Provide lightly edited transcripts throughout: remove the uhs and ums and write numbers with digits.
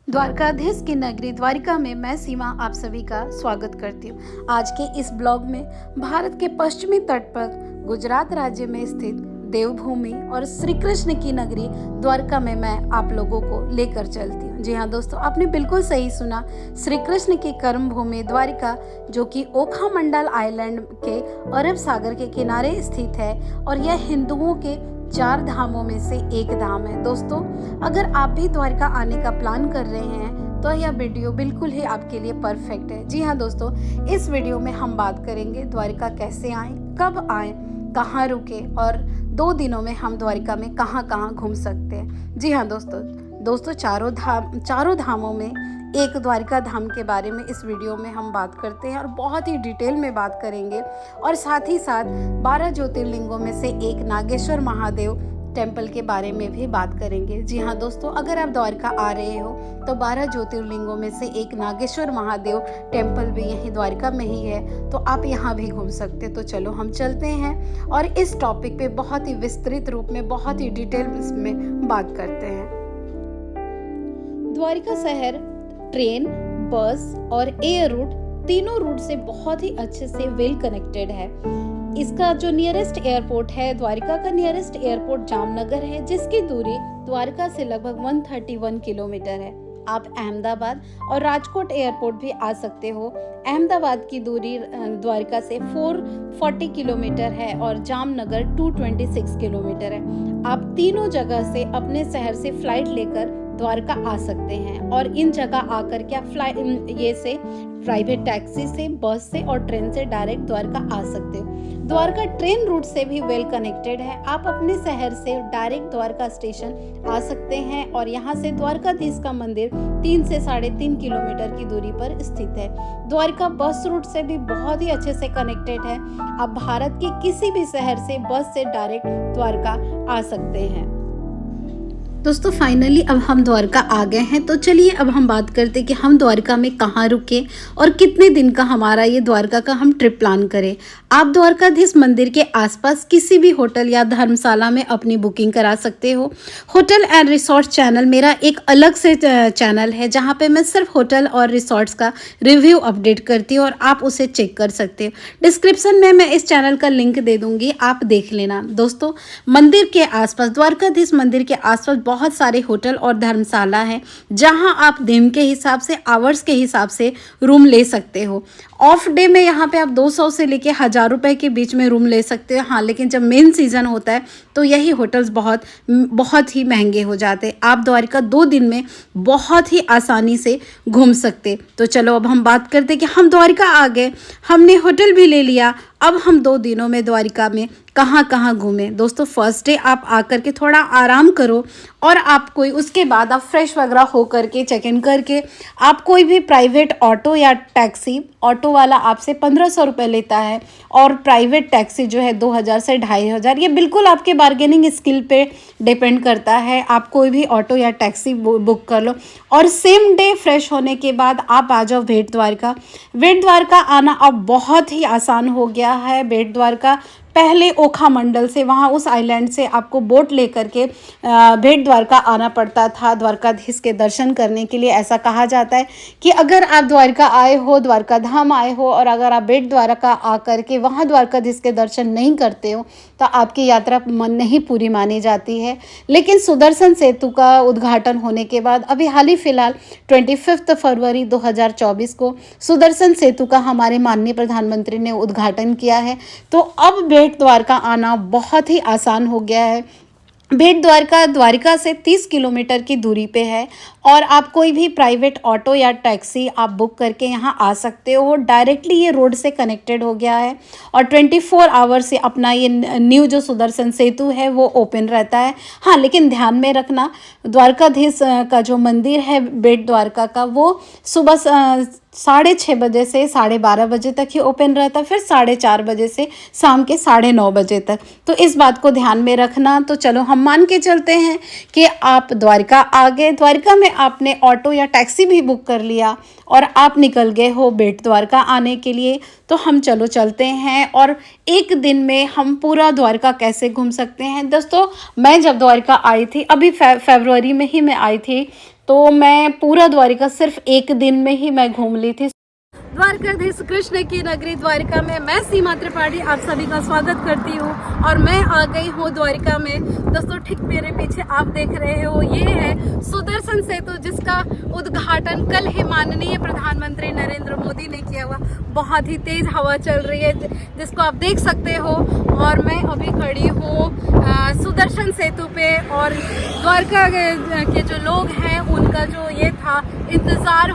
द्वारकाधीश की नगरी द्वारिका में मैं सीमा आप सभी का स्वागत करती हूँ। आज के इस ब्लॉग में भारत के पश्चिमी तट पर गुजरात राज्य में स्थित देवभूमि और श्री कृष्ण की नगरी द्वारका में मैं आप लोगों को लेकर चलती हूँ। जी हाँ दोस्तों, आपने बिल्कुल सही सुना। श्री कृष्ण की कर्म भूमि द्वारिका, जो कि ओखा मंडल आइलैंड के अरब सागर के किनारे स्थित है और यह हिंदुओं के 4 धामों में से एक धाम है। दोस्तों, अगर आप भी द्वारका आने का प्लान कर रहे हैं तो यह वीडियो बिल्कुल ही आपके लिए परफेक्ट है। जी हाँ दोस्तों, इस वीडियो में हम बात करेंगे द्वारका कैसे आएं, कब आएं, कहाँ रुके और 2 दिनों में हम द्वारका में कहाँ कहाँ घूम सकते हैं। जी हाँ दोस्तों, चारों धामों में एक द्वारिका धाम के बारे में इस वीडियो में हम बात करते हैं और बहुत ही डिटेल में बात करेंगे और साथ ही साथ 12 ज्योतिर्लिंगों में से एक नागेश्वर महादेव टेम्पल के बारे में भी बात करेंगे। जी हाँ दोस्तों, अगर आप द्वारका आ रहे हो तो 12 ज्योतिर्लिंगों में से एक नागेश्वर महादेव टेम्पल भी यहीं द्वारका में ही है, तो आप यहाँ भी घूम सकते। तो चलो हम चलते हैं और इस टॉपिक पे बहुत ही विस्तृत रूप में, बहुत ही डिटेल में बात करते हैं। द्वारिका शहर ट्रेन, बस और एयर रूट, तीनों रूट से बहुत ही अच्छे से वेल कनेक्टेड है। इसका जो नियरेस्ट एयरपोर्ट है, द्वारिका का नियरेस्ट एयरपोर्ट जामनगर है, जिसकी दूरी द्वारका से लगभग 131 किलोमीटर है। आप अहमदाबाद और राजकोट एयरपोर्ट भी आ सकते हो। अहमदाबाद की दूरी द्वारका से 440 किलोमीटर है और जामनगर 226 किलोमीटर है। आप तीनों जगह से अपने शहर से फ्लाइट लेकर द्वारका आ सकते हैं और इन जगह आकर के आप प्राइवेट टैक्सी से, बस से और ट्रेन से डायरेक्ट द्वारका आ सकते हो। द्वारका ट्रेन रूट से भी वेल कनेक्टेड है। आप अपने शहर से डायरेक्ट द्वारका स्टेशन आ सकते हैं और यहाँ से द्वारकाधीश का मंदिर 3 से 3.5 किलोमीटर की दूरी पर स्थित है। द्वारका बस रूट से भी बहुत ही अच्छे से कनेक्टेड है। आप भारत के किसी भी शहर से बस से डायरेक्ट द्वारका आ सकते हैं। दोस्तों, फाइनली अब हम द्वारका आ गए हैं, तो चलिए अब हम बात करते हैं कि हम द्वारका में कहाँ रुके और कितने दिन का हमारा ये द्वारका का हम ट्रिप प्लान करें। आप द्वारकाधीश मंदिर के आसपास किसी भी होटल या धर्मशाला में अपनी बुकिंग करा सकते हो। होटल एंड रिसोर्ट चैनल मेरा एक अलग से चैनल है, जहाँ पे मैं सिर्फ होटल और रिसोर्ट्स का रिव्यू अपडेट करती हूँ और आप उसे चेक कर सकते हो। डिस्क्रिप्शन में मैं इस चैनल का लिंक दे दूँगी, आप देख लेना। दोस्तों, मंदिर के आसपास, द्वारकाधीश मंदिर के आसपास बहुत सारे होटल और धर्मशाला हैं, जहां आप दिन के हिसाब से, आवर्स के हिसाब से रूम ले सकते हो। ऑफ डे में यहाँ पे आप 200 से लेके 1000 रुपए के बीच में रूम ले सकते हो। हाँ, लेकिन जब मेन सीजन होता है तो यही होटल्स बहुत ही महंगे हो जाते हैं। आप द्वारका 2 दिन में बहुत ही आसानी से घूम सकते। तो चलो अब हम बात करते कि हम द्वारका आ गए, हमने होटल भी ले लिया, अब हम 2 दिनों में द्वारका में कहाँ कहाँ घूमें। दोस्तों, फर्स्ट डे आप आकर के थोड़ा आराम करो और उसके बाद आप फ्रेश वगैरह होकर के, चेक इन करके, आप कोई भी प्राइवेट ऑटो या टैक्सी, ऑटो वाला आपसे 1500 रुपये लेता है और प्राइवेट टैक्सी जो है 2000 से 2500। ये बिल्कुल आपके बार्गेनिंग स्किल पे डिपेंड करता है। आप कोई भी ऑटो या टैक्सी बुक कर लो और सेम डे फ्रेश होने के बाद आप आ जाओ भेट द्वारका। भेट द्वारका आना अब बहुत ही आसान हो गया है। भेट द्वारका पहले ओखा मंडल से, वहाँ उस आइलैंड से आपको बोट लेकर के भेट द्वारका आना पड़ता था द्वारकाधीश के दर्शन करने के लिए। ऐसा कहा जाता है कि अगर आप द्वारका आए हो, द्वारका धाम आए हो और अगर आप भेट द्वारका आकर के वहाँ द्वारकाधीश के दर्शन नहीं करते हो तो आपकी यात्रा नहीं पूरी मानी जाती है। लेकिन सुदर्शन सेतु का उद्घाटन होने के बाद अभी हाल ही फिलहाल 25 फरवरी 2024 को सुदर्शन सेतु का हमारे माननीय प्रधानमंत्री ने उद्घाटन किया है, तो अब भेट द्वारका आना बहुत ही आसान हो गया है। भेट द्वारका द्वारका से 30 किलोमीटर की दूरी पे है और आप कोई भी प्राइवेट ऑटो या टैक्सी आप बुक करके यहाँ आ सकते हो। डायरेक्टली ये रोड से कनेक्टेड हो गया है और 24 आवर से अपना ये न्यू जो सुदर्शन सेतु है वो ओपन रहता है। हाँ, लेकिन ध्यान में रखना, द्वारकाधीश का जो मंदिर है भेट द्वारका का, वो सुबह 6:30 बजे से 12:30 बजे तक ही ओपन रहता है, फिर 4:30 बजे से शाम के 9:30 बजे तक। तो इस बात को ध्यान में रखना। तो चलो हम मान के चलते हैं कि आप द्वारका आ गए, द्वारका में आपने ऑटो या टैक्सी भी बुक कर लिया और आप निकल गए हो भेट द्वारका आने के लिए। तो हम चलते हैं और एक दिन में हम पूरा द्वारका कैसे घूम सकते हैं। दोस्तों, मैं जब द्वारका आई थी, अभी फरवरी में ही मैं आई थी, तो मैं पूरा द्वारिका सिर्फ एक दिन में ही मैं घूम ली थी। द्वारकाधीश कृष्ण की नगरी द्वारिका में मैं सीमा त्रिपाठी आप सभी का स्वागत करती हूँ और मैं आ गई हूँ द्वारिका में। दोस्तों ठीक मेरे पीछे आप देख रहे हो ये है सुदर्शन सेतु, जिसका उद्घाटन कल ही माननीय प्रधानमंत्री नरेंद्र मोदी ने किया हुआ। बहुत ही तेज हवा चल रही है जिसको आप देख सकते हो और मैं अभी खड़ी हूँ सुदर्शन सेतु पे। और द्वारका के जो लोग हैं उनका जो ये था इंतज़ार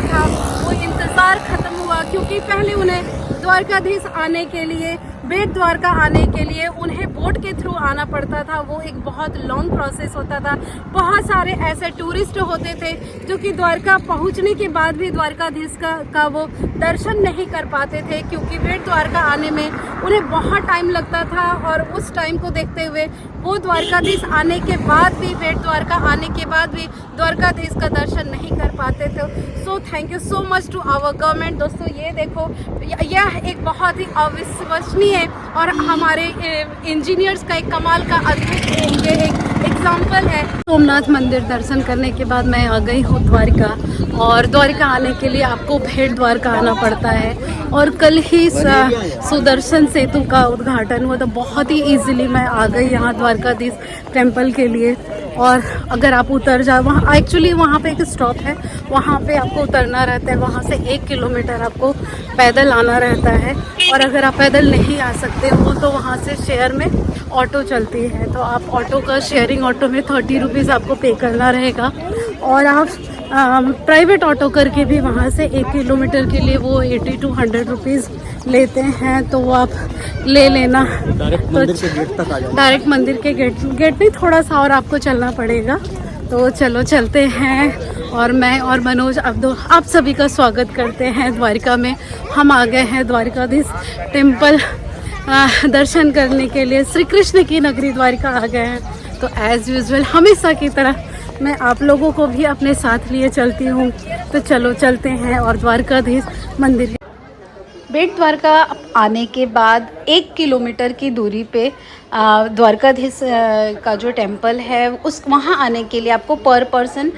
था, वो इंतज़ार खत्म हुआ, क्योंकि पहले उन्हें द्वारकाधीश आने के लिए, बेट द्वारका आने के लिए उन्हें बोट के थ्रू आना पड़ता था। वो एक बहुत लॉन्ग प्रोसेस होता था। बहुत सारे ऐसे टूरिस्ट होते थे जो कि द्वारका पहुंचने के बाद भी द्वारकाधीश का वो दर्शन नहीं कर पाते थे, क्योंकि बेट द्वारका आने में उन्हें बहुत टाइम लगता था। और उस टाइम को देखते हुए वो द्वारकाधीश आने के बाद भी, बेट द्वारका आने के बाद भी द्वारकाधीश का दर्शन नहीं कर पाते थे। So thank you so much to our government. दोस्तों ये देखो, यह एक बहुत ही अविश्वसनीय और हमारे इंजीनियर्स का एक कमाल का अद्भुत ये एक एग्जाम्पल है। सोमनाथ मंदिर दर्शन करने के बाद मैं आ गई हूँ द्वारिका, और द्वारिका आने के लिए आपको भेट द्वारका आना पड़ता है। और कल ही सुदर्शन सेतु का उद्घाटन हुआ, तो बहुत ही इजीली मैं आ गई यहाँ द्वारकाधीश टेम्पल के लिए। और अगर आप उतर जाओ, वहाँ एक्चुअली वहाँ पे एक स्टॉप है, वहाँ पे आपको उतरना रहता है। वहाँ से 1 किलोमीटर आपको पैदल आना रहता है। और अगर आप पैदल नहीं आ सकते हो तो वहाँ से शेयर में ऑटो चलती है, तो आप ऑटो का, शेयरिंग ऑटो में 30 रुपीज़ आपको पे करना रहेगा। और आप प्राइवेट ऑटो करके भी वहाँ से 1 किलोमीटर के लिए वो 80 to 100 रुपीज़ लेते हैं, तो वो आप ले लेना। डायरेक्ट मंदिर के गेट तक आ जाओ। डायरेक्ट मंदिर के गेट नहीं, थोड़ा सा और आपको चलना पड़ेगा। तो चलो चलते हैं। और मैं और मनोज आप सभी का स्वागत करते हैं द्वारिका में। हम आ गए हैं द्वारिकाधीश टेम्पल दर्शन करने के लिए। श्री कृष्ण की नगरी द्वारिका आ गए हैं। तो एज़ यूजुअल हमेशा की तरह मैं आप लोगों को भी अपने साथ लिए चलती हूँ। तो चलो चलते हैं और द्वारकाधीश मंदिर। बेट द्वारका आने के बाद 1 किलोमीटर की दूरी पे द्वारकाधीश का जो टेम्पल है, उस वहाँ आने के लिए आपको पर पर्सन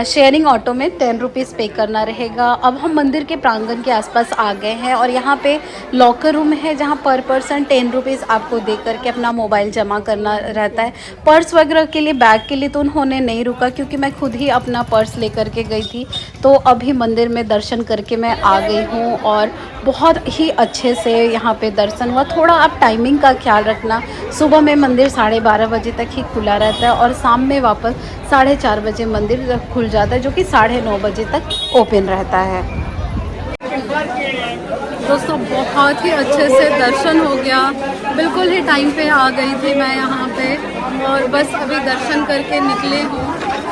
शेयरिंग ऑटो में 10 रुपीज़ पे करना रहेगा। अब हम मंदिर के प्रांगण के आसपास आ गए हैं और यहाँ पे लॉकर रूम है, जहाँ पर पर्सन 10 रुपीज़ आपको दे करके अपना मोबाइल जमा करना रहता है। पर्स वगैरह के लिए, बैग के लिए तो उन्होंने नहीं रुका, क्योंकि मैं खुद ही अपना पर्स लेकर के गई थी। तो अभी मंदिर में दर्शन करके मैं आ गई हूँ और बहुत ही अच्छे से यहाँ पे दर्शन हुआ। थोड़ा आप टाइमिंग का ख्याल रखना। सुबह में मंदिर 12:30 बजे तक ही खुला रहता है और शाम में वापस 4:30 बजे मंदिर खुल जाता है, जो कि 9:30 बजे तक ओपन रहता है। दोस्तों बहुत ही अच्छे से दर्शन हो गया। बिल्कुल ही टाइम पे आ गई थी मैं यहाँ पे, और बस अभी दर्शन करके निकले हूँ।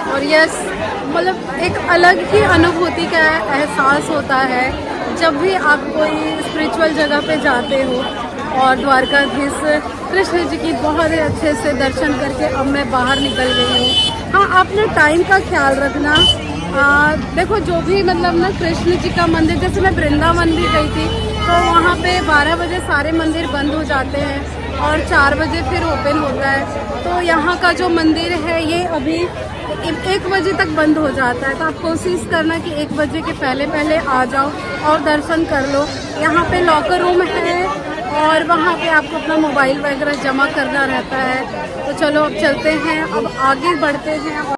और यस, मतलब एक अलग ही अनुभूति का एहसास होता है जब भी आप कोई स्पिरिचुअल जगह पे जाते हो। और द्वारकाधीश कृष्ण जी की बहुत ही अच्छे से दर्शन करके अब मैं बाहर निकल गई हूँ। हाँ, आपने टाइम का ख्याल रखना। देखो, जो भी मतलब ना कृष्ण जी का मंदिर, जैसे मैं वृंदावन भी गई थी, तो वहाँ पे 12 बजे सारे मंदिर बंद हो जाते हैं और 4 बजे फिर ओपन होता है। तो यहाँ का जो मंदिर है ये अभी 1 बजे तक बंद हो जाता है। तो आप कोशिश करना कि 1 बजे के पहले आ जाओ और दर्शन कर लो। यहाँ पे लॉकर रूम है और वहाँ पे आपको अपना मोबाइल वगैरह जमा करना रहता है। तो चलो अब चलते हैं, अब आगे बढ़ते हैं।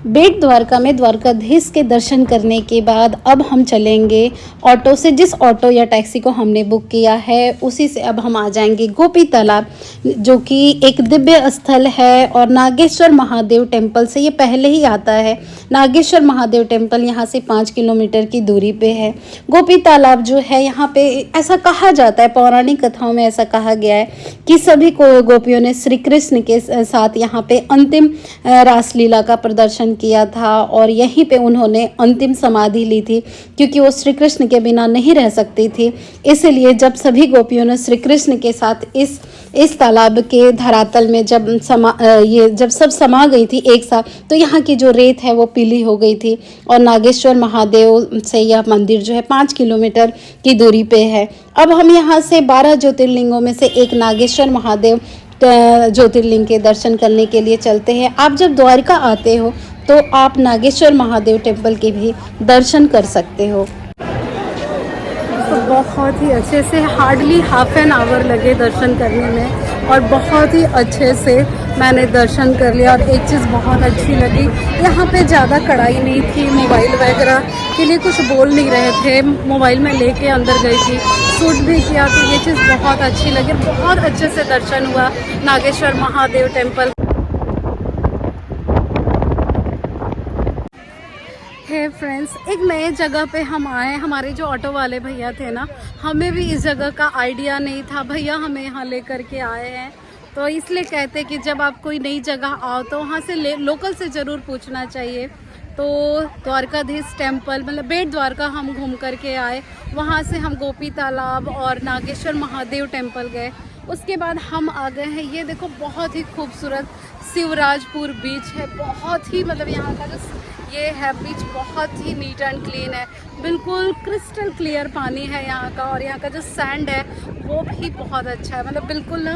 बेट द्वारका में द्वारकाधीश के दर्शन करने के बाद अब हम चलेंगे ऑटो से। जिस ऑटो या टैक्सी को हमने बुक किया है उसी से अब हम आ जाएंगे गोपी तालाब, जो कि एक दिव्य स्थल है। और नागेश्वर महादेव टेम्पल से ये पहले ही आता है। नागेश्वर महादेव टेम्पल यहाँ से 5 किलोमीटर की दूरी पे है। गोपी तालाब जो है, यहाँ पे ऐसा कहा जाता है, पौराणिक कथाओं में ऐसा कहा गया है कि सभी को गोपियों ने श्री कृष्ण के साथ यहाँ पे अंतिम रासलीला का प्रदर्शन किया था और यहीं पे उन्होंने अंतिम समाधि ली थी, क्योंकि वो श्री कृष्ण के बिना नहीं रह सकती थी। इसलिए जब सभी गोपियों ने श्री कृष्ण के साथ इस तालाब के धरातल में जब सब समा गई थी एक साथ, तो यहाँ की जो रेत है वो पीली हो गई थी। और नागेश्वर महादेव से यह मंदिर जो है 5 किलोमीटर की दूरी पे है। अब हम यहाँ से 12 ज्योतिर्लिंगों में से एक नागेश्वर महादेव ज्योतिर्लिंग के दर्शन करने के लिए चलते हैं। आप जब द्वारिका आते हो तो आप नागेश्वर महादेव टेम्पल के भी दर्शन कर सकते हो। तो बहुत ही अच्छे से हार्डली हाफ एन आवर लगे दर्शन करने में और बहुत ही अच्छे से मैंने दर्शन कर लिया। और एक चीज़ बहुत अच्छी लगी, यहाँ पे ज़्यादा कड़ाई नहीं थी, मोबाइल वगैरह के लिए कुछ बोल नहीं रहे थे, मोबाइल में लेके अंदर गई थी, शूट भी किया, तो ये चीज़ बहुत अच्छी लगी। बहुत अच्छे से दर्शन हुआ नागेश्वर महादेव टेम्पल। है फ्रेंड्स, एक नए जगह पे हम आए। हमारे जो ऑटो वाले भैया थे ना, हमें भी इस जगह का आइडिया नहीं था, भैया हमें यहाँ लेकर के आए हैं। तो इसलिए कहते कि जब आप कोई नई जगह आओ तो वहाँ से लोकल से ज़रूर पूछना चाहिए। तो द्वारकाधीश टेम्पल मतलब बेट द्वारका हम घूम करके आए, वहाँ से हम गोपी तालाब और नागेश्वर महादेव टेम्पल गए। उसके बाद हम आ गए हैं, ये देखो बहुत ही खूबसूरत शिवराजपुर बीच है। बहुत ही मतलब यहाँ का जो ये है बीच बहुत ही नीट एंड क्लीन है, बिल्कुल क्रिस्टल क्लियर पानी है यहाँ का। और यहाँ का जो सैंड है वो भी बहुत अच्छा है, मतलब बिल्कुल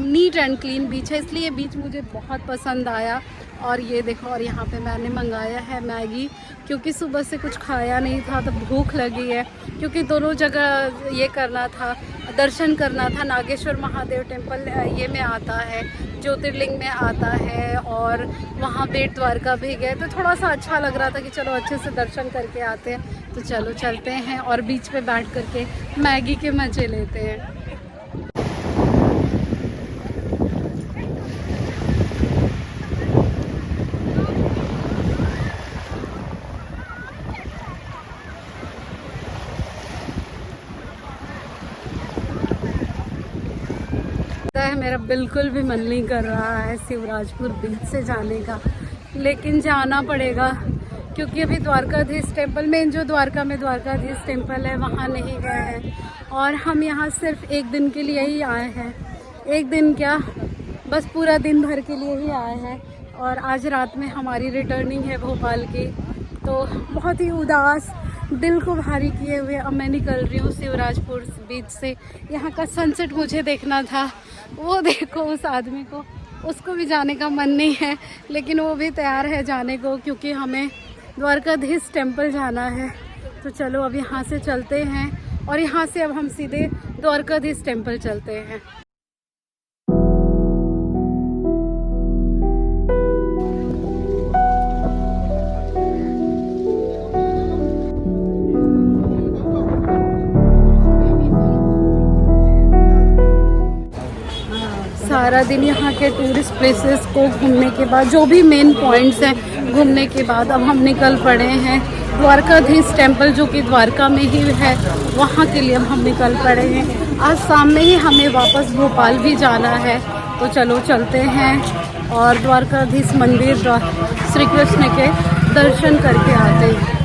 नीट एंड क्लीन बीच है, इसलिए ये बीच मुझे बहुत पसंद आया। और ये देखो, और यहाँ पे मैंने मंगाया है मैगी, क्योंकि सुबह से कुछ खाया नहीं था तो भूख लगी है। क्योंकि दोनों जगह ये करना था, दर्शन करना था। नागेश्वर महादेव टेम्पल ये में आता है, ज्योतिर्लिंग में आता है, और वहाँ बेट द्वारका भी गए तो थोड़ा सा अच्छा लग रहा था कि चलो अच्छे से दर्शन करके आते हैं। तो चलो चलते हैं और बीच पे बैठ करके मैगी के मज़े लेते हैं। मेरा बिल्कुल भी मन नहीं कर रहा है शिवराजपुर बीच से जाने का, लेकिन जाना पड़ेगा क्योंकि अभी द्वारकाधीश टेम्पल में, जो द्वारका में द्वारकाधीश टेम्पल है, वहाँ नहीं गए हैं। और हम यहाँ सिर्फ एक दिन के लिए ही आए हैं, एक दिन क्या बस पूरा दिन भर के लिए ही आए हैं। और आज रात में हमारी रिटर्निंग है भोपाल की, तो बहुत ही उदास, दिल को भारी किए हुए अब मैं निकल रही हूँ शिवराजपुर बीच से। यहाँ का सनसेट मुझे देखना था, वो देखो उस आदमी को, उसको भी जाने का मन नहीं है, लेकिन वो भी तैयार है जाने को क्योंकि हमें द्वारकाधीश टेम्पल जाना है। तो चलो अब यहाँ से चलते हैं और यहाँ से अब हम सीधे द्वारकाधीश टेम्पल चलते हैं। सारा दिन यहाँ के टूरिस्ट प्लेसेस को घूमने के बाद, जो भी मेन पॉइंट्स हैं घूमने के बाद, अब हम निकल पड़े हैं द्वारकाधीश टेम्पल, जो कि द्वारका में ही है, वहाँ के लिए अब हम निकल पड़े हैं। आज शाम में ही हमें वापस भोपाल भी जाना है, तो चलो चलते हैं और द्वारकाधीश मंदिर श्री कृष्ण के दर्शन करके आते हैं।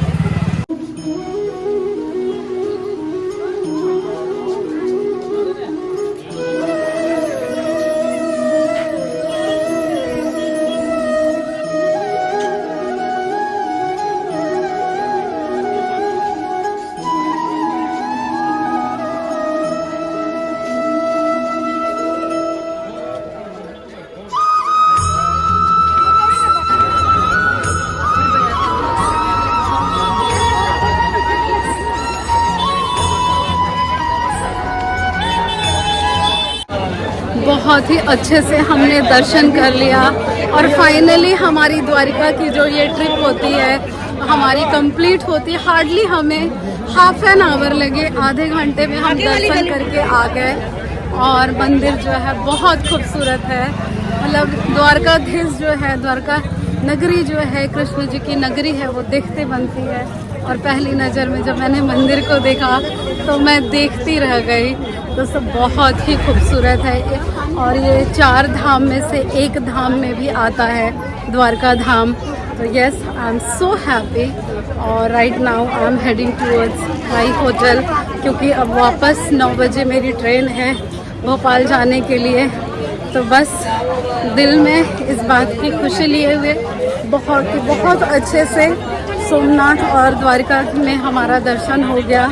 बहुत ही अच्छे से हमने दर्शन कर लिया और फाइनली हमारी द्वारिका की जो ये ट्रिप होती है हमारी कंप्लीट होती है। हार्डली हमें हाफ एन आवर लगे, आधे घंटे में हम दर्शन करके आ गए। और मंदिर जो है बहुत खूबसूरत है, मतलब द्वारकाधीश जो है, द्वारका नगरी जो है, कृष्ण जी की नगरी है, वो देखते बनती है। और पहली नज़र में जब मैंने मंदिर को देखा तो मैं देखती रह गई। तो सब बहुत ही खूबसूरत है और ये 4 धाम में से एक धाम में भी आता है द्वारका धाम। तो yes, I am so happy. और right now I am heading towards my hotel, क्योंकि अब वापस 9 बजे मेरी ट्रेन है भोपाल जाने के लिए। तो बस दिल में इस बात की खुशी लिए हुए बहुत अच्छे से सोमनाथ और द्वारका में हमारा दर्शन हो गया।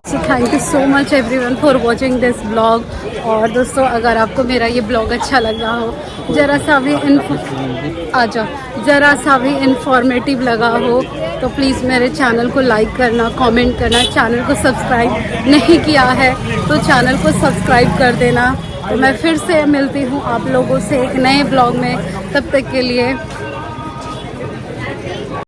सो thank you so much everyone for watching this blog. और दोस्तों, अगर आपको मेरा ये ब्लॉग अच्छा लगा हो, ज़रा सा भी आ जाओ, ज़रा सा भी इंफॉर्मेटिव लगा हो तो प्लीज़ मेरे चैनल को लाइक करना, कमेंट करना। चैनल को सब्सक्राइब नहीं किया है तो चैनल को सब्सक्राइब कर देना। तो मैं फिर से मिलती हूँ आप लोगों से एक नए ब्लॉग में, तब तक के लिए